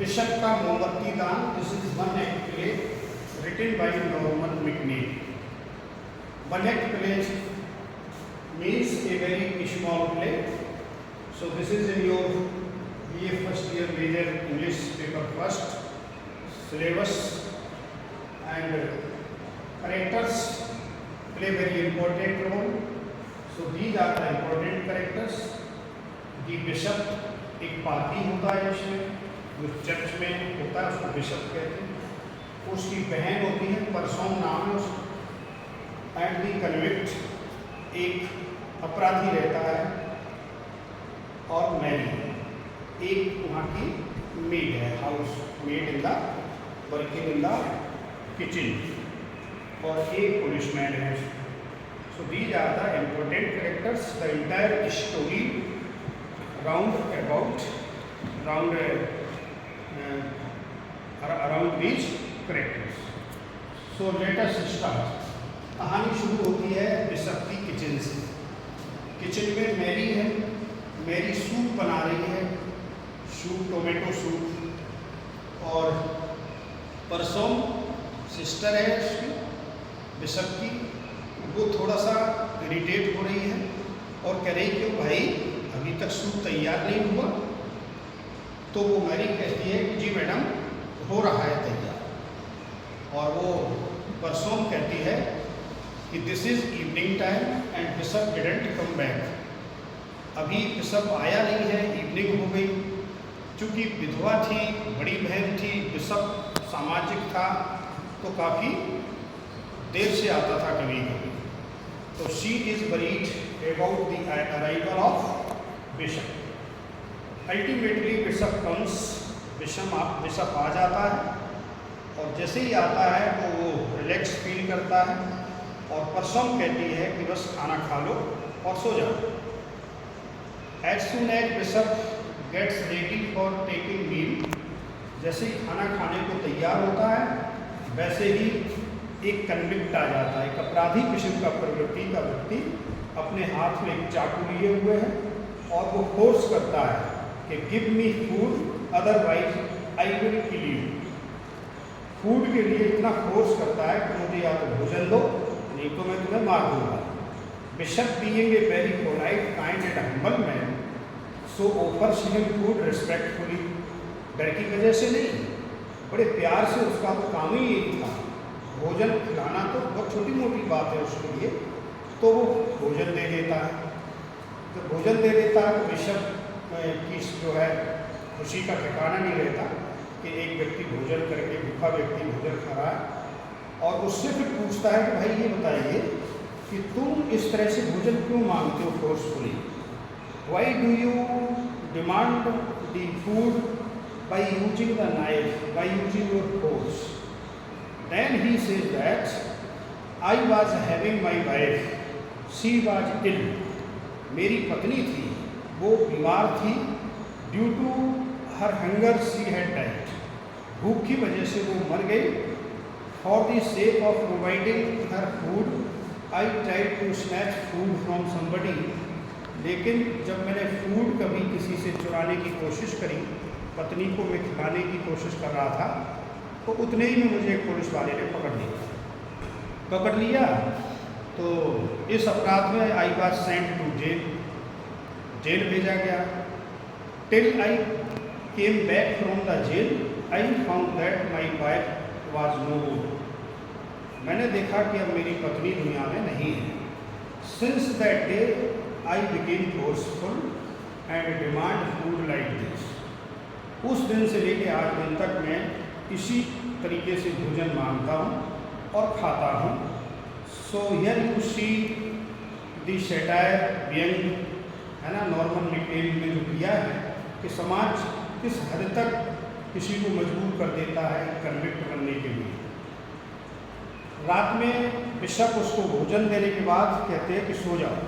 Bishop का मोमबत्ती दान. This is one act play written by Norman McNeil. One act play means a very small play. So this is in your BA first year major English paper first syllabus, and characters play very important role. So these are the important characters. The bishop एक पादरी होता है इसमें, जो church में होता है उसको बिशप कहते हैं. उसकी बहन होती है, परसों नाम है उसका. एंड दी कन्विक्ट एक अपराधी रहता है, और मैरी एक वहाँ की मेड है, house maid in the working in the kitchen, और एक पुलिसमैन है. So these are the important characters. The entire story around these characters. So let us start. कहानी शुरू होती है बिशप की किचन से. किचन में मैरी है. मैरी सूप बना रही है, सूप, टोमेटो सूप. और परसों सिस्टर है उसकी, बिशप की, वो थोड़ा सा इरिटेट हो रही है और कह रही क्यों भाई अभी तक सूप तैयार नहीं हुआ. तो वो मैरी कहती है कि जी मैडम हो रहा है तैयार. और वो परसों कहती है कि this is evening time and bishop didn't come back. अभी बिशप आया नहीं है, इवनिंग हो गई. चूँकि विधवा थी, बड़ी बहन थी, बिशप सामाजिक था, तो काफ़ी देर से आता था कभी कभी. तो she is worried about the arrival of bishop. Ultimately bishop comes. Bishop आ जाता है, और जैसे ही आता है तो वो रिलैक्स फील करता है, और परसों कहती है कि बस खाना खा लो और सो जाओ. As soon as bishop gets ready for taking meal, जैसे ही खाना खाने को तैयार होता है वैसे ही एक कन्विक्ट आ जाता है, एक अपराधी किस्म का प्रवृत्ति का व्यक्ति अपने हाथ में एक चाकू लिए हुए है, और वो फोर्स करता है कि give me food otherwise I will kill you. Food के लिए इतना फोर्स करता है कि मुझे या तो भोजन दो, नहीं तो मैं तुम्हें मार दूंगा. Bishop being a very polite, kind and humble man, so offers him food respectfully. डर की वजह से नहीं, बड़े प्यार से. उसका तो काम ही यही था, भोजन खिलाना तो बहुत छोटी मोटी बात है उसके लिए. तो वो भोजन दे देता है. तो भोजन दे देता है तो बिशप की जो है खुशी का ठिकाना नहीं रहता कि एक व्यक्ति भोजन करके, भूखा व्यक्ति भोजन खा रहा है. और उससे फिर पूछता है कि भाई ये बताइए कि तुम इस तरह से भोजन क्यों मांगते हो forcefully. Why do you demand the food by using the knife, by using your force. Then he says that I was having my wife, she was ill. मेरी पत्नी थी, वो बीमार थी. Due to her hunger she had died, भूख की वजह से वो मर गई. For the sake of providing her food I tried to snatch food from somebody. लेकिन जब मैंने फूड कभी किसी से चुराने की कोशिश करी, पत्नी को मैं खिलाने की कोशिश कर रहा था, तो उतने ही में मुझे एक पुलिस वाले ने पकड़ लिया. तो इस अपराध में I was sent to jail भेजा गया. Till I came back from the jail I found that my wife was no more. मैंने देखा कि अब मेरी पत्नी दुनिया में नहीं है. Since that day I became forceful and demand food like this. उस दिन से लेके आज दिन तक मैं इसी तरीके से भोजन मांगता हूँ और खाता हूँ. So here you see the satire व्यंग, है ना, नॉर्मन मैकनेल ने जो किया है कि समाज किस हद तक किसी को मजबूर कर देता है कन्विक्ट बनने के लिए. रात में बिशप उसको भोजन देने के बाद कहते हैं कि सो जाओ,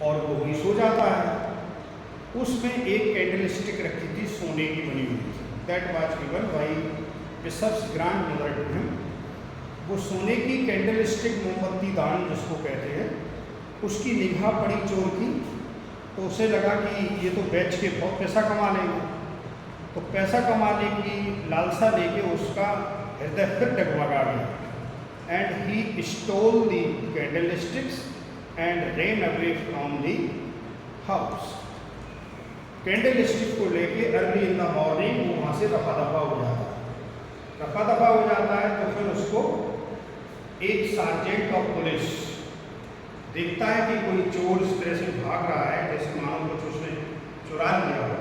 और वो भी सो जाता है. उसमें एक कैंडल स्टिक रखी थी, सोने की बनी हुई थी. That was given by bishop's grandmother to him. वो सोने की कैंडल स्टिक, मोमबत्ती दान जिसको कहते हैं, उसकी निगाह पड़ी चोर की. तो उसे लगा कि ये तो बेच के बहुत पैसा कमा लेंगे. तो तो पैसा कमाने की लालसा लेके उसका हृदय फिर डगमगा गया। And he stole the candlesticks and rain away from the house. Candlestick को लेके अर्ली इन द मॉर्निंग वो वहाँ से रफा दफा हो जाता है। रफा दफा हो जाता है तो फिर उसको एक सार्जेंट ऑफ पुलिस देखता है कि कोई चोर इस तरह से भाग रहा है, जैसे मानो कुछ उसने चुरा लिया हो,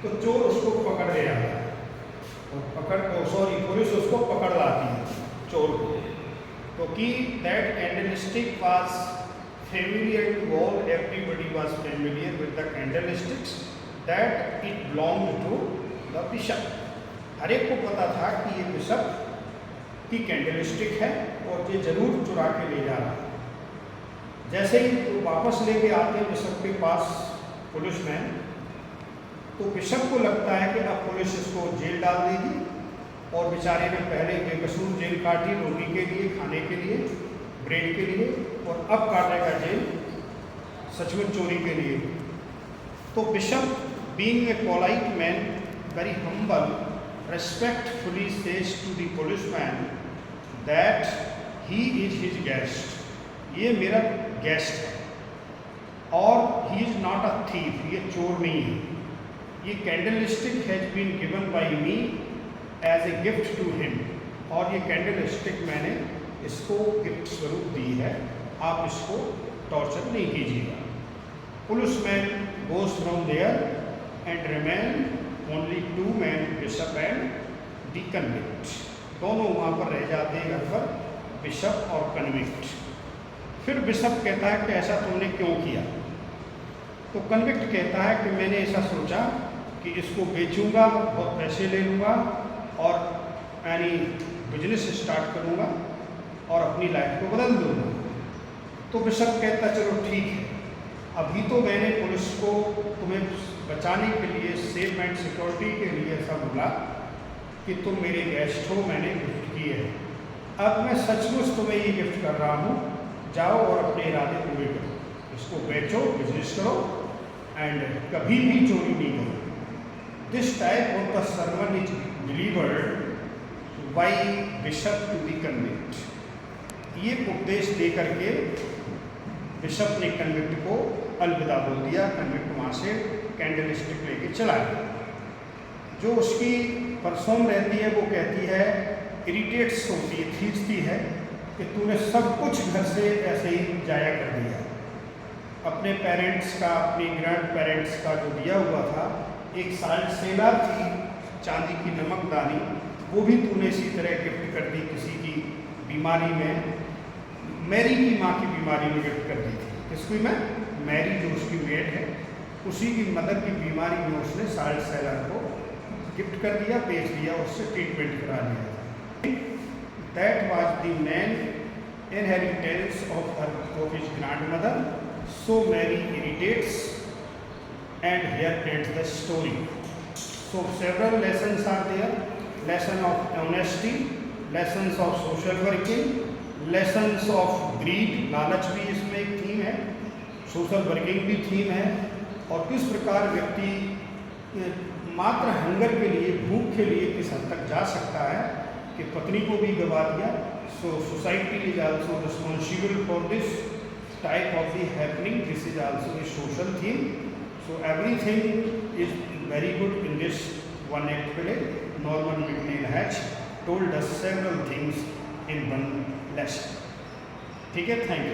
तो चोर उसको पकड़ ले आता है और पुलिस उसको पकड़ लाती है चोर को। क्योंकि that candlestick was familiar to all, everybody was familiar with the candlesticks, that it belonged to the bishop. हर एक को पता था कि ये बिशप की कैंडलस्टिक है और ये जरूर चुरा के ले जा रहा है। जैसे ही तो वापस लेके आते हैं बिशप के पास पुलिसमैन, तो बिशप को लगता है कि अब पुलिस इसको जेल डाल देगी, और बेचारे ने पहले बेकसूर जेल काटी रोटी के लिए, खाने के लिए, ब्रेड के लिए, और अब काटेगा जेल सचमुच चोरी के लिए। तो bishop being a polite man, very humble, respectfully says to the policeman that he is his guest, ये मेरा गेस्ट है और he is not a thief, ये चोर नहीं है। ये candlestick has been given by me as a gift to him, और ये कैंडलस्टिक मैंने इसको गिफ्ट स्वरूप दी है, आप इसको टॉर्चर नहीं कीजिएगा। Policeman goes from there and remain only 2 men, bishop and the convict. दोनों वहाँ पर रह जाते हैं घर पर, बिशप और कन्विक्ट। फिर बिशप कहता है कि ऐसा तुमने क्यों किया? तो कन्विक्ट कहता है कि मैंने ऐसा सोचा कि इसको बेचूंगा, बहुत पैसे ले लूँगा और यानी बिजनेस स्टार्ट करूँगा और अपनी लाइफ को बदल दूँगा। तो बिशप कहता चलो ठीक है, अभी तो मैंने पुलिस को तुम्हें बचाने के लिए, सेफ एंड सिक्योरिटी के लिए ऐसा बोला कि तुम मेरे गेस्ट हो, मैंने गिफ्ट की है। अब मैं सचमुच तुम्हें ये गिफ्ट कर रहा हूँ, जाओ और अपने इरादे पूरे करो, इसको बेचो, बिजनेस करो एंड कभी भी चोरी नहीं करो। This type of the sermon is delivered by bishop to the convict. ये उपदेश दे करके बिशप ने कन्विक्ट को अलविदा बोल दिया। कन्विक्ट वहाँ से कैंडलस्टिक लेके चला गया। जो उसकी परसों रहती है वो कहती है, इरिटेट्स होती है, खींचती है कि तूने सब कुछ घर से ऐसे ही जाया कर दिया। अपने पेरेंट्स का, अपनी ग्रैंड पेरेंट्स का जो दिया हुआ था, एक साल्ट सेलर थी चांदी की नमकदानी, वो भी तूने इसी तरह गिफ्ट कर दी किसी की बीमारी में। मैरी की माँ की बीमारी में गिफ्ट कर दी थी। किसकी में? मैरी जो उसकी मेड है, उसी की मदर की बीमारी में उसने साल्ट सेलर को गिफ्ट कर दिया, बेच दिया, उससे ट्रीटमेंट करा लिया। That was the man inheritance of his grandmother, so Mary irritates and here ends the story. So several lessons are there, lesson of honesty, lessons of social working, lessons of greed, लालच भी इसमें एक theme है, social working भी theme है, और किस प्रकार व्यक्ति मात्र हंगर के लिए, भूख के लिए किस हद तक जा सकता है कि पत्नी को भी गवा दिया। So society is also responsible for this type of the happening, this is also a social theme. So everything is very good in this one act play. Norman MacNeil Hatch told us several things in one lesson. ठीक है, thank you.